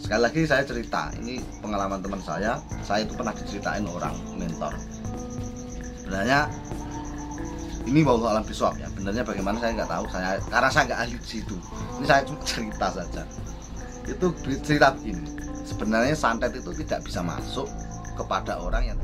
sekali lagi saya cerita, ini pengalaman teman saya itu pernah diceritain orang mentor. Sebenarnya ini wallahu alam bisawab ya, benernya bagaimana saya nggak tahu, karena saya nggak ahli di situ. Ini saya cuma cerita saja. Itu cerita begini, sebenarnya santet itu tidak bisa masuk kepada orang yang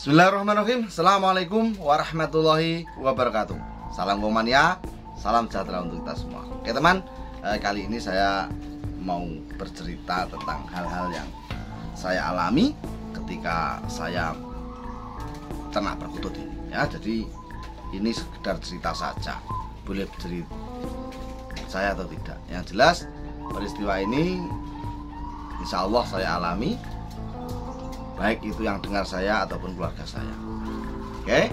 Bismillahirrahmanirrahim. Assalamualaikum warahmatullahi wabarakatuh. Salam Komania, salam sejahtera untuk kita semua. Oke teman, kali ini saya mau bercerita tentang hal-hal yang saya alami ketika saya ternak perkutut ini ya. Jadi ini sekedar cerita saja, boleh cerita saya atau tidak. Yang jelas peristiwa ini insya Allah saya alami, baik itu yang dengar saya ataupun keluarga saya. Oke,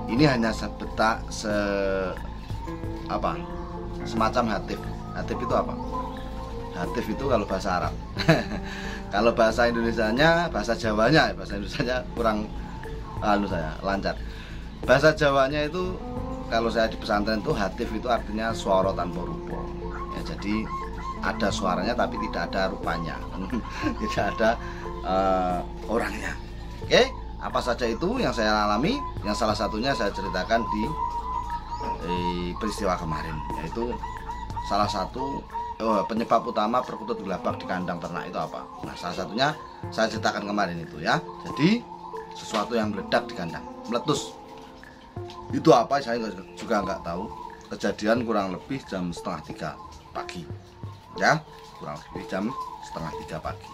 ini hanya semacam hatif. Hatif itu apa? Hatif itu kalau bahasa Arab. Kalau bahasa Indonesianya, bahasa Jawanya kurang lancar. Bahasa Jawanya itu kalau saya di pesantren itu hatif itu artinya suara tanpa rupa. Ya, jadi ada suaranya tapi tidak ada rupanya. Tidak ada orangnya. Oke, apa saja itu yang saya alami, yang salah satunya saya ceritakan di peristiwa kemarin, yaitu salah satu penyebab utama perkutut gelabak di kandang ternak itu apa. Nah, salah satunya saya ceritakan kemarin itu ya. Jadi sesuatu yang meledak di kandang, meletus. Itu apa saya juga nggak tahu. Kejadian kurang lebih jam 2:30 pagi ya, kurang lebih jam 2:30 pagi.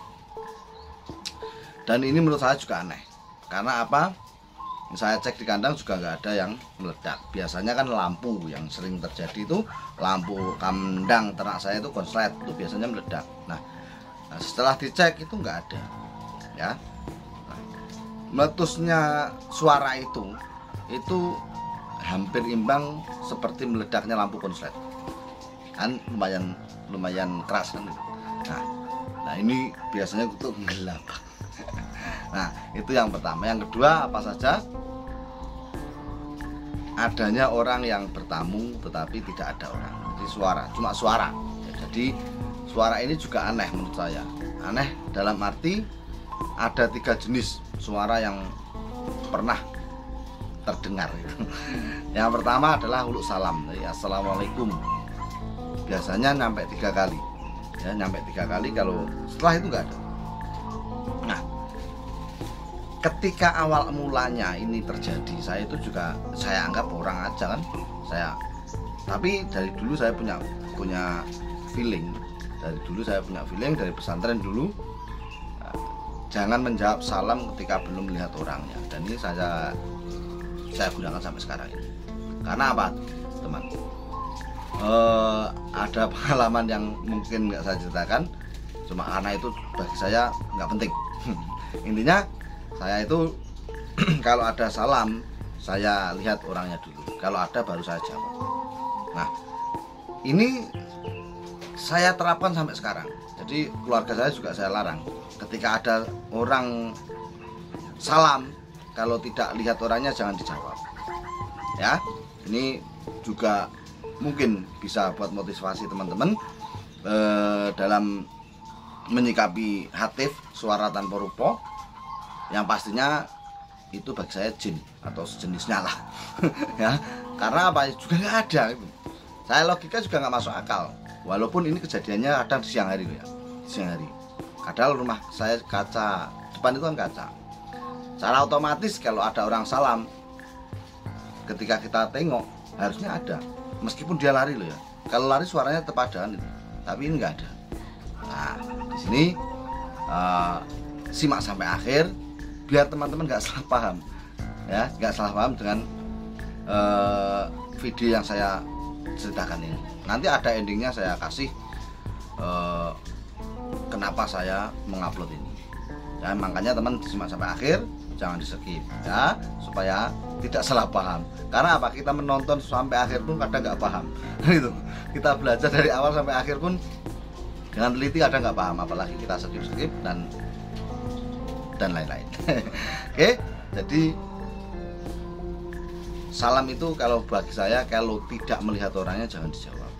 Dan ini menurut saya juga aneh, karena apa? Saya cek di kandang juga nggak ada yang meledak. Biasanya kan lampu yang sering terjadi itu, lampu kandang ternak saya itu konslet, itu biasanya meledak. Nah, setelah dicek itu nggak ada ya. Nah, meletusnya suara itu hampir imbang seperti meledaknya lampu konslet, kan lumayan keras kan. Nah ini biasanya untuk gelabak. Nah, itu yang pertama. Yang kedua, apa saja? Adanya orang yang bertamu tetapi tidak ada orang. Jadi cuma suara. Ya, jadi suara ini juga aneh menurut saya. Aneh dalam arti ada 3 jenis suara yang pernah terdengar. Yang pertama adalah huluk salam. Jadi, assalamualaikum. Biasanya nyampe 3 kali. Ya, nyampe 3 kali, kalau setelah itu nggak ada. Nah, ketika awal mulanya ini terjadi, saya anggap orang aja kan, tapi dari dulu saya punya feeling, dari pesantren dulu, jangan menjawab salam ketika belum melihat orangnya, dan ini saya gunakan sampai sekarang ini. Karena apa, teman? Ada pengalaman yang mungkin nggak saya ceritakan, cuma karena itu bagi saya nggak penting. Intinya saya itu kalau ada salam saya lihat orangnya dulu, kalau ada baru saya jawab. Nah, ini saya terapkan sampai sekarang. Jadi keluarga saya juga saya larang, ketika ada orang salam, kalau tidak lihat orangnya jangan dijawab ya. Ini juga mungkin bisa buat motivasi teman-teman dalam menyikapi hatif, suara tanpa rupa, yang pastinya itu bagi saya jin atau sejenisnya lah. Ya, karena apa, juga nggak ada gitu. Saya logika juga nggak masuk akal, walaupun ini kejadiannya kadang di siang hari ya, di siang hari. Padahal rumah saya kaca depan itu kan kaca. Secara otomatis kalau ada orang salam, ketika kita tengok harusnya ada, meskipun dia lari loh ya. Kalau lari suaranya tepadan itu, tapi ini nggak ada. Nah, di sini simak sampai akhir biar teman-teman nggak salah paham ya, nggak salah paham dengan video yang saya ceritakan ini. Nanti ada endingnya saya kasih kenapa saya mengupload ini ya. Makanya teman simak sampai akhir, jangan di skip ya, supaya tidak salah paham. Karena apa, kita menonton sampai akhir pun kadang nggak paham. Gitu. Kita belajar dari awal sampai akhir pun dengan teliti kadang nggak paham, apalagi kita skip dan lain-lain. Oke, jadi salam itu kalau bagi saya, kalau tidak melihat orangnya jangan dijawab.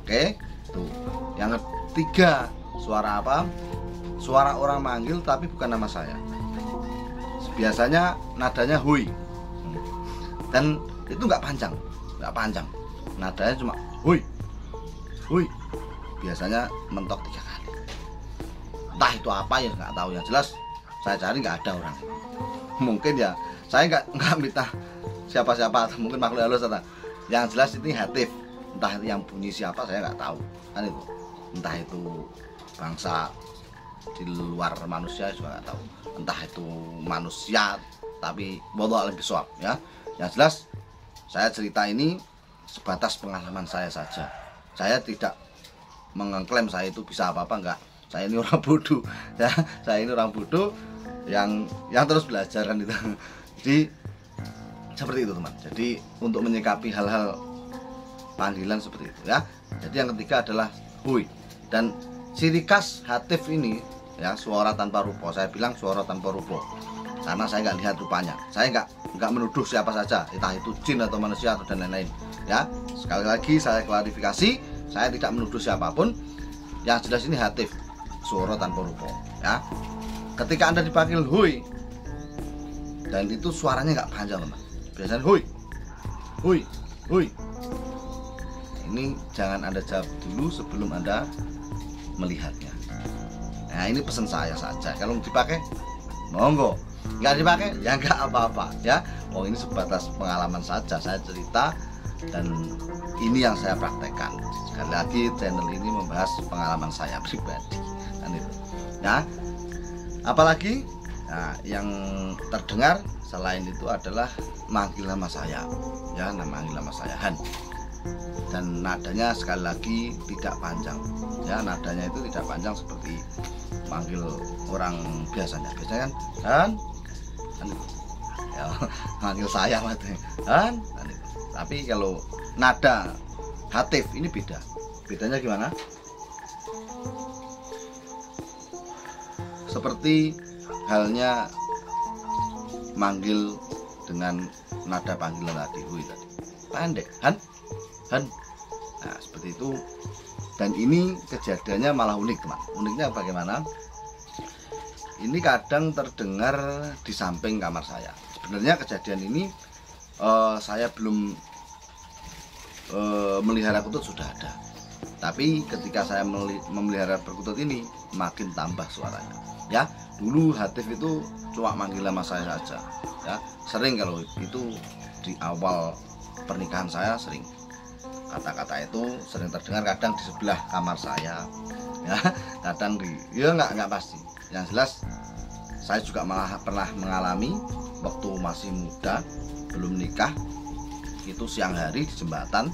Oke, tuh. Yang ketiga, suara apa? Suara orang manggil tapi bukan nama saya. Biasanya nadanya hui, dan itu nggak panjang, nadanya cuma hui, hui. Biasanya mentok 3 kali. Entah itu apa ya nggak tahu. Yang jelas saya cari nggak ada orang. Mungkin ya saya nggak minta siapa-siapa, atau mungkin makhluk halus, atau yang jelas ini hatif. Entah yang bunyi siapa saya nggak tahu kan itu. Entah itu bangsa di luar manusia juga nggak tahu. Entah itu manusia, tapi wallahu a'lam bishawab ya. Yang jelas saya cerita ini sebatas pengalaman saya saja. Saya tidak mengklaim saya itu bisa apa-apa, enggak. Saya ini orang bodoh ya. Saya ini orang bodoh yang terus belajar kan itu. Jadi seperti itu teman. Jadi untuk menyikapi hal-hal panggilan seperti itu ya. Jadi yang ketiga adalah hui. Dan ciri khas hatif ini ya, suara tanpa rupa. Saya bilang suara tanpa rupa karena saya nggak lihat rupanya. Saya nggak menuduh siapa saja, entah itu jin atau manusia atau dan lain-lain ya. Sekali lagi saya klarifikasi, saya tidak menuduh siapapun. Yang jelas ini hatif, suara tanpa rupa ya. Ketika Anda dipanggil hui, dan itu suaranya nggak panjang teman, biasanya hui, hui, hui. Ini jangan Anda jawab dulu sebelum Anda melihatnya. Nah ini pesan saya saja. Kalau dipakai monggo, nggak dipakai ya nggak apa-apa ya. Oh ini sebatas pengalaman saja, saya cerita dan ini yang saya praktekkan. Sekali lagi channel ini membahas pengalaman saya pribadi dan itu ya. Apalagi nah, yang terdengar selain itu adalah manggil nama saya ya, manggil nama saya Han. Dan nadanya sekali lagi tidak panjang ya, nadanya itu tidak panjang seperti manggil orang biasanya kan ya, manggil saya kan. Tapi kalau nada hatif ini bedanya gimana? Seperti halnya manggil dengan nada panggilan tadi, hui tadi, pendek Han. Nah seperti itu. Dan ini kejadiannya malah unik teman. Uniknya bagaimana? Ini kadang terdengar di samping kamar saya. Sebenarnya kejadian ini saya belum melihara kutut sudah ada. Tapi ketika saya memelihara perkutut ini makin tambah suaranya. Ya, dulu hatif itu cuma manggil nama saya saja. Ya, sering kalau itu di awal pernikahan saya sering. Kata-kata itu sering terdengar kadang di sebelah kamar saya ya, kadang di ya nggak pasti. Yang jelas saya juga malah pernah mengalami waktu masih muda belum nikah, itu siang hari di jembatan,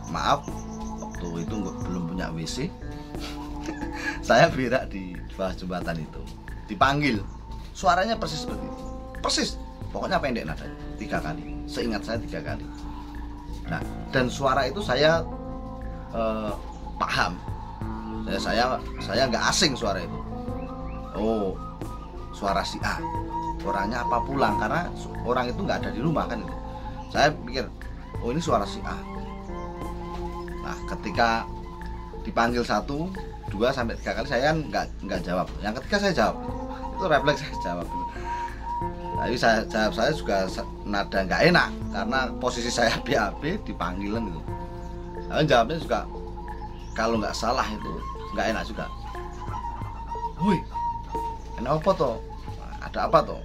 maaf waktu itu belum punya WC. Saya berak di bawah jembatan itu, dipanggil, suaranya persis seperti itu, persis, pokoknya pendek nadanya 3 kali, seingat saya 3 kali. Nah, dan suara itu saya paham. Saya nggak asing suara itu. Oh, suara si A. Orangnya apa pulang, karena orang itu nggak ada di rumah kan itu. Saya pikir, oh ini suara si A. Nah, ketika dipanggil 1, 2 sampai 3 kali saya kan nggak jawab. Yang ketiga saya jawab. Itu refleks saya jawab. Tapi saya juga nada nggak enak karena posisi saya BAB dipanggilan itu. Saya jawabnya juga kalau nggak salah itu nggak enak juga. Woi, enak apa toh? Ada apa toh?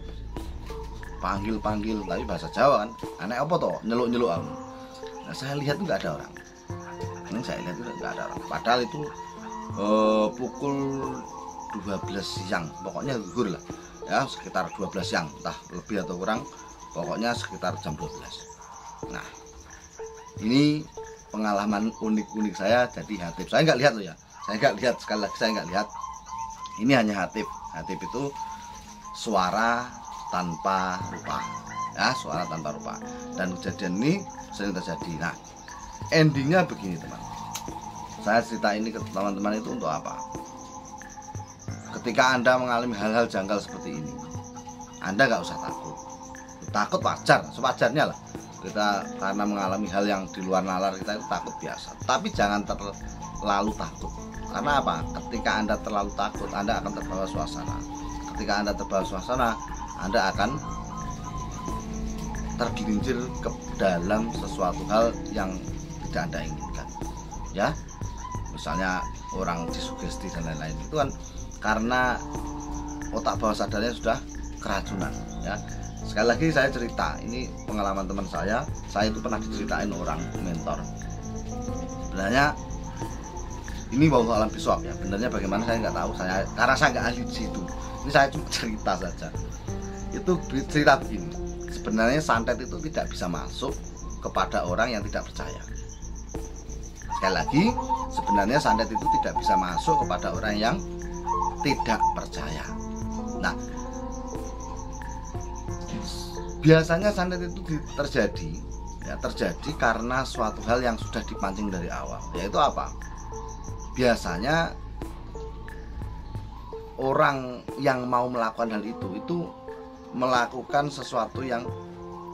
Panggil tapi bahasa Jawa kan. Aneh apa toh? Nyeluk aku. Nah, saya lihat tuh nggak ada orang. Ini saya lihat tuh nggak ada orang. Padahal itu pukul 12 siang, pokoknya gugur lah. Ya sekitar 12 siang, entah lebih atau kurang, pokoknya sekitar jam 12. Nah ini pengalaman unik saya jadi hatif. Saya nggak lihat loh ya, saya nggak lihat, sekali lagi saya nggak lihat. Ini hanya hatif. Hatif itu suara tanpa rupa ya, suara tanpa rupa. Dan kejadian ini sering terjadi. Nah endingnya begini teman, saya cerita ini ke teman-teman itu untuk apa? Ketika Anda mengalami hal-hal janggal seperti ini, Anda nggak usah takut. Takut wajar, sewajarnya lah. Kita karena mengalami hal yang di luar nalar kita itu takut biasa. Tapi jangan terlalu takut. Karena apa? Ketika Anda terlalu takut, Anda akan terbawa suasana. Ketika Anda terbawa suasana, Anda akan tergelincir ke dalam sesuatu hal yang tidak Anda inginkan. Ya. Misalnya orang disugesti dan lain-lain. Itu kan karena otak bawah sadarnya sudah keracunan, ya. Sekali lagi saya cerita, ini pengalaman teman saya itu pernah diceritain orang mentor. Sebenarnya ini bau alam biswab ya, benernya bagaimana saya nggak tahu, karena saya nggak ahli di situ. Ini saya cuma cerita saja. Itu cerita begini, sebenarnya santet itu tidak bisa masuk kepada orang yang tidak percaya. Sekali lagi, sebenarnya santet itu tidak bisa masuk kepada orang yang tidak percaya. Nah, biasanya santet itu terjadi karena suatu hal yang sudah dipancing dari awal. Yaitu apa? Biasanya orang yang mau melakukan hal itu melakukan sesuatu yang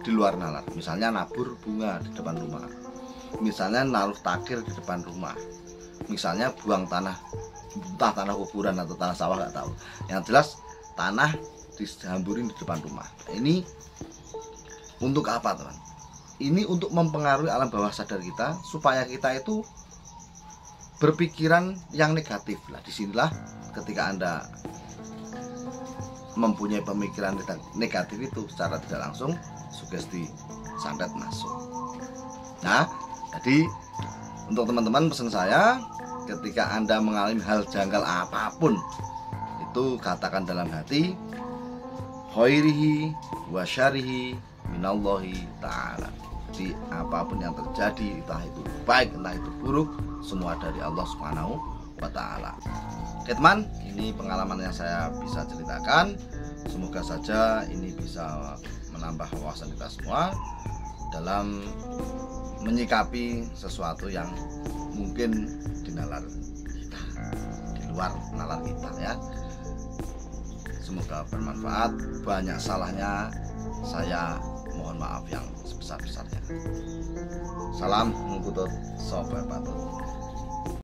di luar nalar. Misalnya nabur bunga di depan rumah, misalnya naruh takir di depan rumah, misalnya buang tanah, entah tanah kuburan atau tanah sawah, nggak tahu. Yang jelas tanah dihamburin di depan rumah. Ini untuk apa, teman? Ini untuk mempengaruhi alam bawah sadar kita supaya kita itu berpikiran yang negatif. Lah, disinilah ketika Anda mempunyai pemikiran negatif itu secara tidak langsung sugesti santet masuk. Nah, jadi untuk teman-teman pesan saya, ketika Anda mengalami hal janggal apapun, itu katakan dalam hati, khairihi wa syarihi minallahi ta'ala. Jadi apapun yang terjadi, entah itu baik entah itu buruk, semua dari Allah Subhanahu wa ta'ala. Oke teman, ini pengalaman yang saya bisa ceritakan. Semoga saja ini bisa menambah wawasan kita semua dalam menyikapi sesuatu yang mungkin di nalar kita, di luar nalar kita, ya. Semoga bermanfaat. Banyak salahnya saya mohon maaf yang sebesar-besarnya. Salam mengkutut sobat patut.